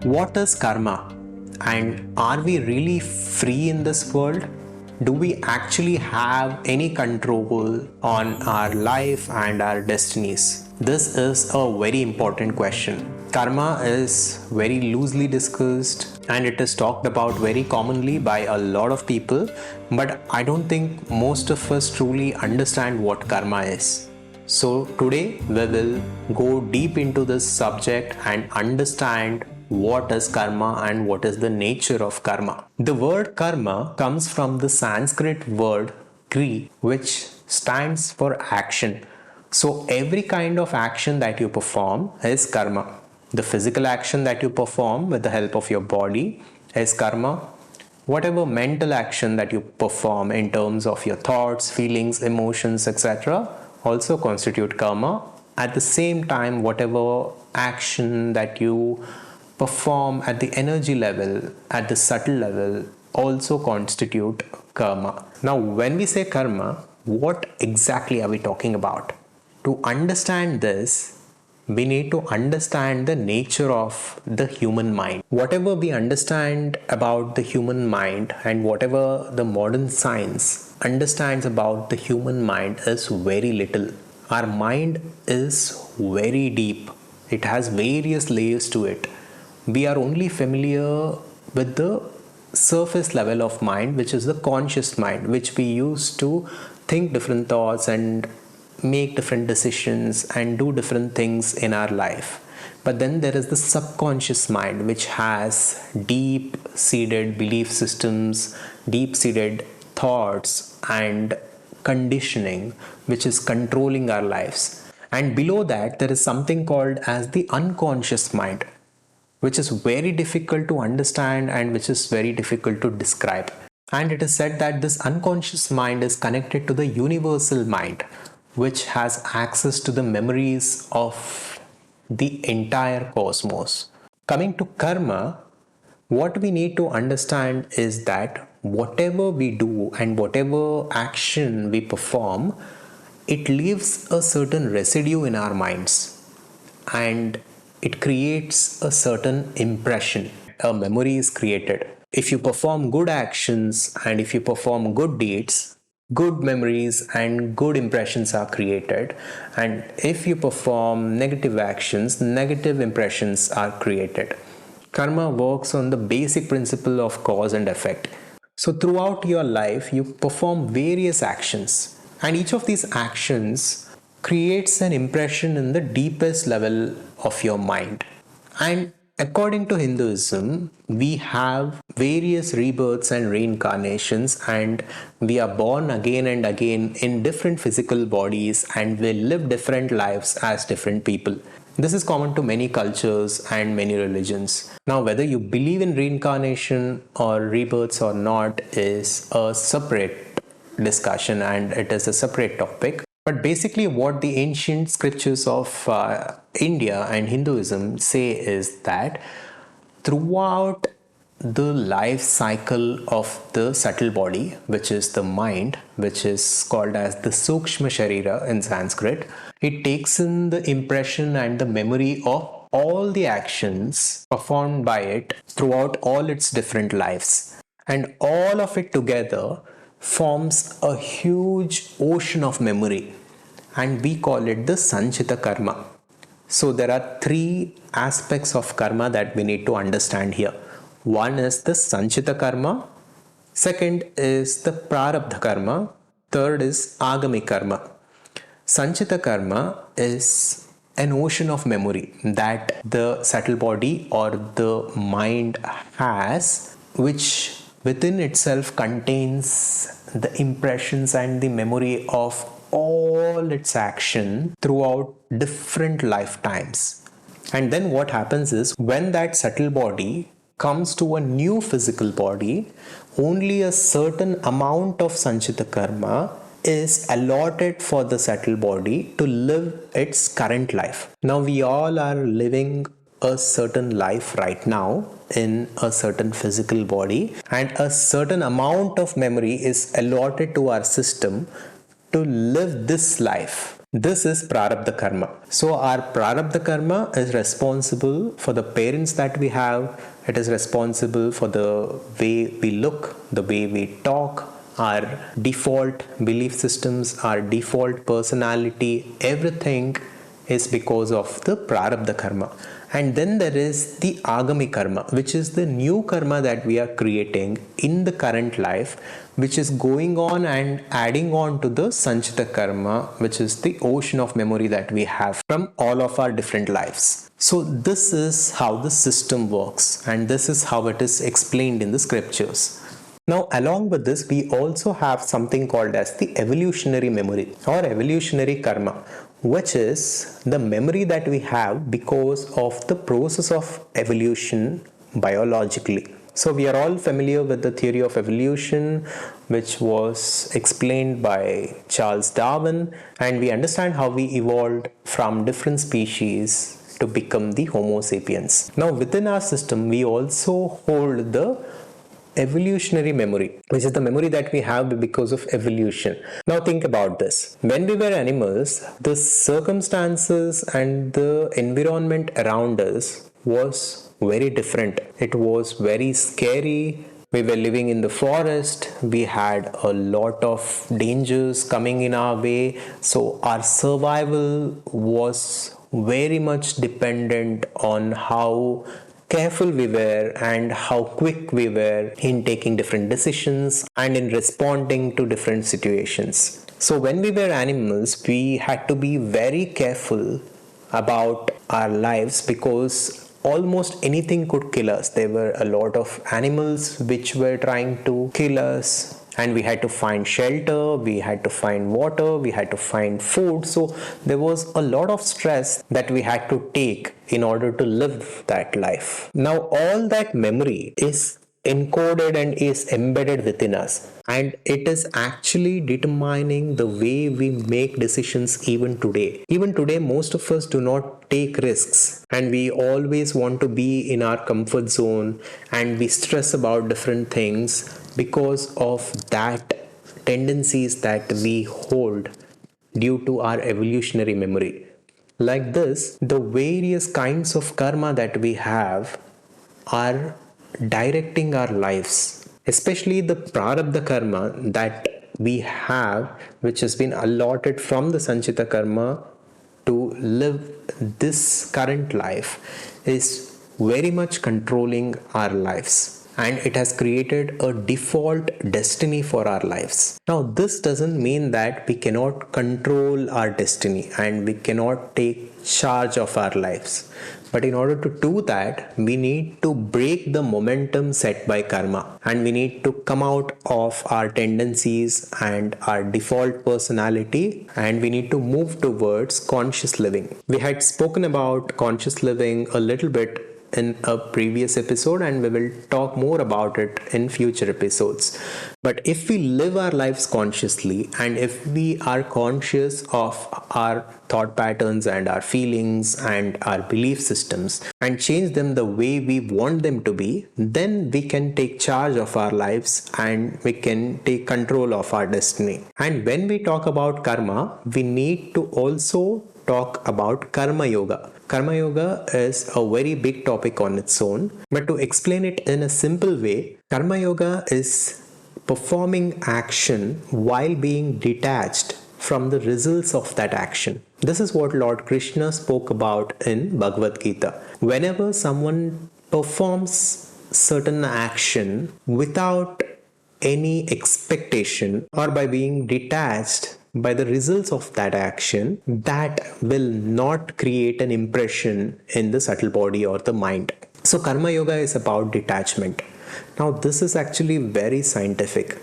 What is karma? And are we really free in this world? Do we actually have any control on our life and our destinies? This is a very important question. Karma is very loosely discussed and it is talked about very commonly by a lot of people, but I don't think most of us truly understand what karma is. So today we will go deep into this subject and understand what is karma and what is the nature of karma. The word karma comes from the Sanskrit word kri, which stands for action. So every kind of action that you perform is karma. The physical action that you perform with the help of your body is karma. Whatever mental action that you perform in terms of your thoughts, feelings, emotions, etc., also constitute karma. At the same time, whatever action that you perform at the energy level, at the subtle level, also constitute karma. Now, when we say karma, what exactly are we talking about? To understand this, we need to understand the nature of the human mind. Whatever we understand about the human mind and whatever the modern science understands about the human mind is very little. Our mind is very deep. It has various layers to it. We are only familiar with the surface level of mind, which is the conscious mind, which we use to think different thoughts and make different decisions and do different things in our life. But then there is the subconscious mind, which has deep seated belief systems, deep seated thoughts and conditioning, which is controlling our lives. And below that there is something called as the unconscious mind, which is very difficult to understand and which is very difficult to describe. And it is said that this unconscious mind is connected to the universal mind, which has access to the memories of the entire cosmos. Coming to karma, what we need to understand is that whatever we do and whatever action we perform, it leaves a certain residue in our minds and it creates a certain impression. A memory is created. If you perform good actions and if you perform good deeds, good memories and good impressions are created, and if you perform negative actions, negative impressions are created. Karma works on the basic principle of cause and effect. So throughout your life you perform various actions, and each of these actions creates an impression in the deepest level of your mind. And according to Hinduism, we have various rebirths and reincarnations, and we are born again and again in different physical bodies and we live different lives as different people. This is common to many cultures and many religions. Now, whether you believe in reincarnation or rebirths or not is a separate discussion and it is a separate topic. But basically what the ancient scriptures of India and Hinduism say is that throughout the life cycle of the subtle body, which is the mind, which is called as the Sukshma Sharira in Sanskrit, it takes in the impression and the memory of all the actions performed by it throughout all its different lives. And all of it together forms a huge ocean of memory, and we call it the Sanchita karma. So there are three aspects of karma that we need to understand here. One is the Sanchita karma, second is the Prarabdha karma, third is Agami karma. Sanchita karma is an ocean of memory that the subtle body or the mind has, which within itself contains the impressions and the memory of all its action throughout different lifetimes. And then what happens is, when that subtle body comes to a new physical body, only a certain amount of Sanchita karma is allotted for the subtle body to live its current life. Now we all are living a certain life right now in a certain physical body, and a certain amount of memory is allotted to our system to live this life This is prarabdha karma. So our prarabdha karma is responsible for the parents that we have. It is responsible for the way we look, the way we talk, our default belief systems, our default personality. Everything is because of the prarabdha karma. And then there is the agami karma, which is the new karma that we are creating in the current life, which is going on and adding on to the sanchita karma, which is the ocean of memory that we have from all of our different lives. So this is how the system works, and this is how it is explained in the scriptures. Now, along with this, we also have something called as the evolutionary memory or evolutionary karma, which is the memory that we have because of the process of evolution biologically. So we are all familiar with the theory of evolution, which was explained by Charles Darwin, and we understand how we evolved from different species to become the Homo sapiens. Now, within our system, we also hold the evolutionary memory, which is the memory that we have because of evolution. Now think about this. When we were animals, the circumstances and the environment around us was very different. It was very scary. We were living in the forest. We had a lot of dangers coming in our way. So our survival was very much dependent on how careful we were and how quick we were in taking different decisions and in responding to different situations. So when we were animals, we had to be very careful about our lives because almost anything could kill us. There were a lot of animals which were trying to kill us, and we had to find shelter, we had to find water, we had to find food. So there was a lot of stress that we had to take in order to live that life. Now all that memory is encoded and is embedded within us, and it is actually determining the way we make decisions even today. Even today, most of us do not take risks, and we always want to be in our comfort zone, and we stress about different things because of that tendencies that we hold due to our evolutionary memory. Like this, the various kinds of karma that we have are directing our lives, especially the prarabdha karma that we have, which has been allotted from the sanchita karma to live this current life, is very much controlling our lives, and it has created a default destiny for our lives. Now this doesn't mean that we cannot control our destiny and we cannot take charge of our lives. But in order to do that, we need to break the momentum set by karma, and we need to come out of our tendencies and our default personality, and we need to move towards conscious living. We had spoken about conscious living a little bit in a previous episode, and we will talk more about it in future episodes. But if we live our lives consciously, and if we are conscious of our thought patterns and our feelings and our belief systems and change them the way we want them to be, then we can take charge of our lives and we can take control of our destiny. And when we talk about karma, we need to also talk about karma yoga. Karma yoga is a very big topic on its own, but to explain it in a simple way, karma yoga is performing action while being detached from the results of that action. This is what Lord Krishna spoke about in Bhagavad Gita. Whenever someone performs certain action without any expectation or by being detached by the results of that action, that will not create an impression in the subtle body or the mind. So karma yoga is about detachment. Now this is actually very scientific.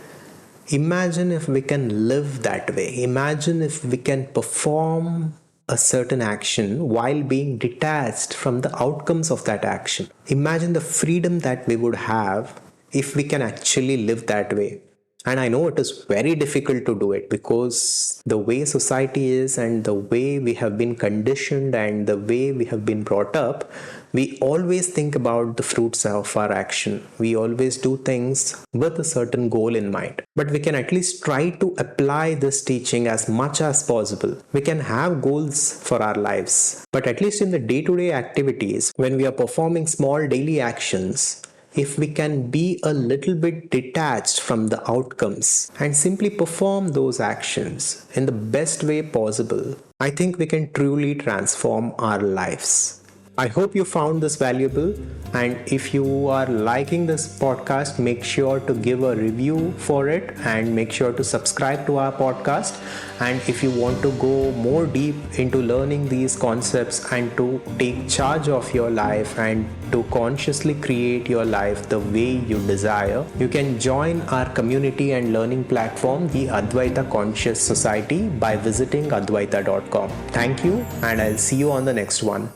Imagine if we can live that way. Imagine if we can perform a certain action while being detached from the outcomes of that action. Imagine the freedom that we would have if we can actually live that way. And I know it is very difficult to do it because the way society is and the way we have been conditioned and the way we have been brought up, we always think about the fruits of our action. We always do things with a certain goal in mind. But we can at least try to apply this teaching as much as possible. We can have goals for our lives, but at least in the day-to-day activities, when we are performing small daily actions, if we can be a little bit detached from the outcomes and simply perform those actions in the best way possible, I think we can truly transform our lives. I hope you found this valuable, and if you are liking this podcast, make sure to give a review for it and make sure to subscribe to our podcast. And if you want to go more deep into learning these concepts and to take charge of your life and to consciously create your life the way you desire, you can join our community and learning platform, the Adhvaitha Conscious Society, by visiting adhvaitha.com. Thank you, and I'll see you on the next one.